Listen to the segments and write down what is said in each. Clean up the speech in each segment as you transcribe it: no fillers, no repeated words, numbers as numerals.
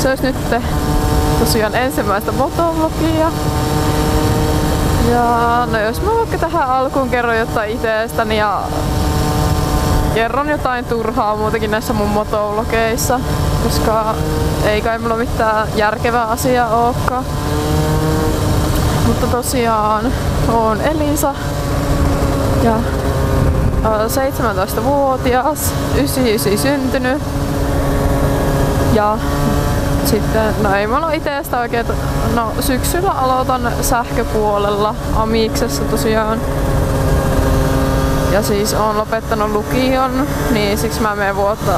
se olisi nyt tosiaan ensimmäistä motovlogia. Ja no jos mä vaikka tähän alkuun kerron jotain itsestäni ja kerron jotain turhaa muutenkin näissä mun motovlogeissa, koska ei kai mulla mitään järkevää asiaa olekaan. Mutta tosiaan oon Elisa ja 17-vuotias, 99 syntynyt. Ja sitten, no ei mulla itsestä oikein, no syksyllä aloitan sähköpuolella Amiksessa tosiaan. Ja siis oon lopettanut lukion, niin siksi mä menen vuotta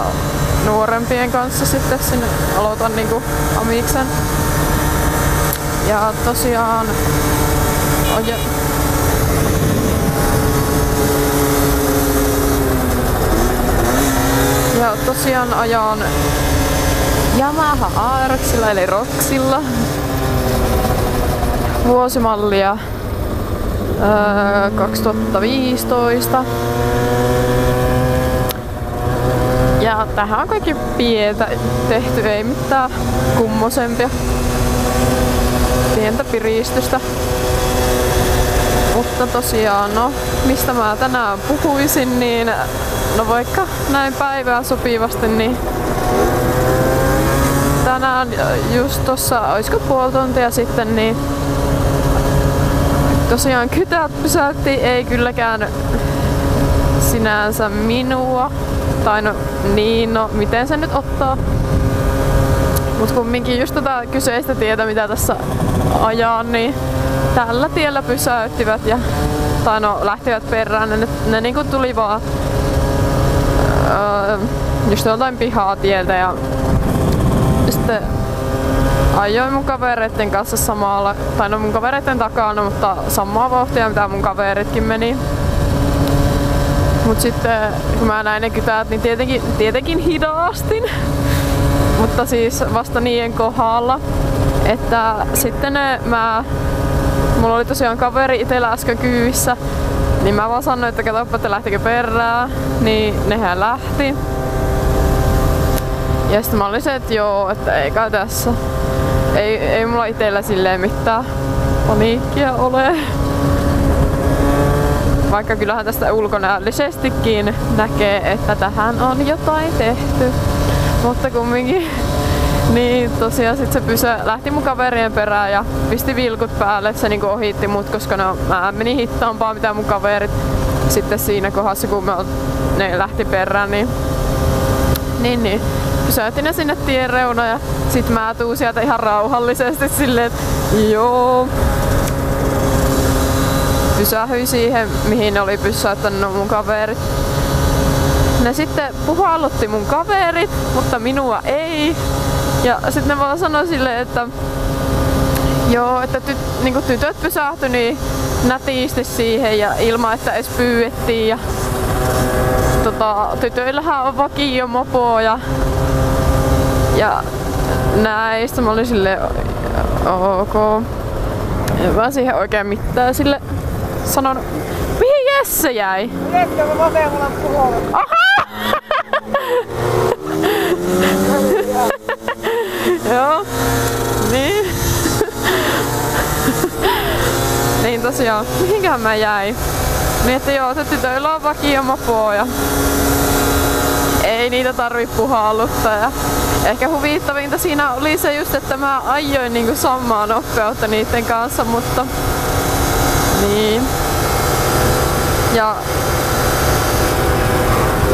nuorempien kanssa sitten sinne, aloitan niinku Amiksen. Ja tosiaan ajan Yamaha ARXilla eli Roxilla vuosimallia 2015. Ja tähän on kaikki pientä tehty, ei mitään kummosempia. Pientä piristystä. Mutta tosiaan, no mistä mä tänään puhuisin, niin no vaikka näin päivää sopivasti, niin tänään just tossa, oisko puoli tuntia sitten, niin tosiaan kytät pysäytti, ei kylläkään sinänsä minua. Tai no niin, no miten se nyt ottaa. Mut kumminkin just tätä kyseistä tietä, mitä tässä ajaa, niin tällä tiellä pysäyttivät ja tai no lähtivät perään. Ne niinku tuli vaan just jotain pihaa tieltä ja sitten ajoin mun kavereitten kanssa samalla, tai no mun kavereitten takana, mutta samaa vauhtia mitä mun kaveritkin meni. Mut sitten kun mä näin ne kytät, niin tietenkin hidastin. Mutta siis vasta niiden kohdalla, että sitten mulla oli tosiaan kaveri itellä äsken kyyvissä, niin mä vaan sanoin, että katsoppa, että lähtikö perään, niin nehän lähti. Ja sitten mä olin se, että joo, että ei kai tässä. Ei mulla itellä silleen mitään paniikkia ole. Vaikka kyllähän tästä ulkonäöllisestikin näkee, että tähän on jotain tehty. Mutta kumminkin. Niin tosiaan sit se lähti mun kaverien perään ja pisti vilkut päälle, että se niinku ohitti mut, koska mä menin hittaampaa mitä mun kaverit sitten siinä kohdassa, kun ne lähti perään, niin pysäytin ne sinne tien reunaan ja sit mä tuun sieltä ihan rauhallisesti silleen, että joo. Pysähyin siihen, mihin ne oli pysäyttänyt mun kaverit. Ne sitten puhallutti mun kaverit, mutta minua ei. Ja sitten ne vaan sanoi silleen, että joo, että niinku tytöt pysähtyi niin nätisti siihen ja ilman, että edes pyydettiin. Ja tytöillähän on vakio mopo ja näistä mä olin silleen ok. En mä siihen oikein mitään sille sanonut. Mihin Jesse jäi? Jesse on vasemmalla puolella. Aha! Joo. Niin. Niin tosiaan, mihinkähän mä jäin? Niin että joo, se tytöillä on vakio mopo ja ei niitä tarvi puhalluttaa. Ja ehkä huvittavinta siinä oli se just, että mä ajoin niinku samaa nopeutta niiden kanssa, mutta niin. Ja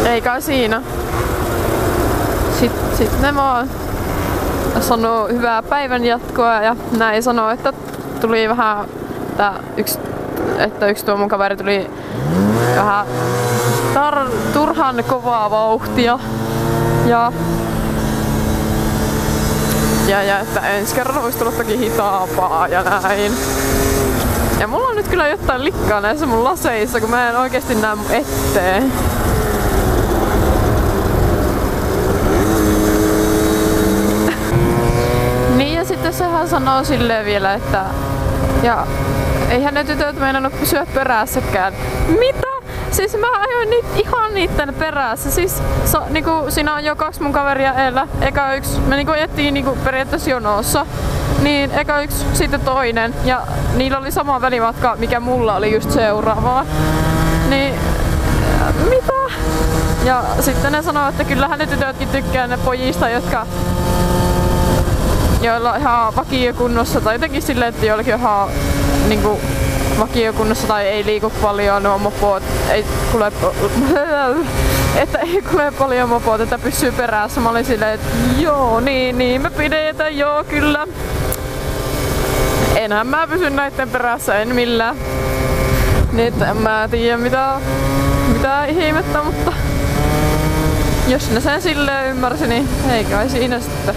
ei kai siinä. Sitten ne vaan sanoo hyvää päivän jatkoa ja näin sanoo, että tuli vähän että yksi tuo mun kaveri tuli vähän turhan kovaa vauhtia ja että ensi kerralla voisi tulla toki hitaampaa ja näin. Ja mulla on nyt kyllä jotain likkaa näissä mun laseissa, kun mä en oikeesti näe mun eteen. Niin ja sitten sehän sanoo silleen vielä, että ja eihän ne tytöt meinannut pysyä perässäkään. Mitä? Siis mä ajoin ihan niitten perässä. Siis niinku, siinä on jo 2 mun kaveria edellä. Eka yksi, me niinku ettiin niinku periaatteessa jonossa. Niin eka yksi, sitten toinen. Ja niillä oli sama välimatka, mikä mulla oli just seuraavaa. Niin mitä? Ja sitten ne sanoo, että kyllähän ne tytötkin tykkää ne pojista, joilla on ihan vakiokunnossa tai jotenkin silleen, että joillakin on ihan niinku vakiokunnossa tai ei liiku paljon nuo mopot, ei kulje paljon mopot, että pysyy perässä. Mä olin silleen, että joo, niin me pidetään, joo kyllä. Enhän mä pysy näitten perässä, en millään. Niin en mä tiedä mitä ihmettä, mutta jos ne sen silleen ymmärsi, niin ei kai siinä sitten.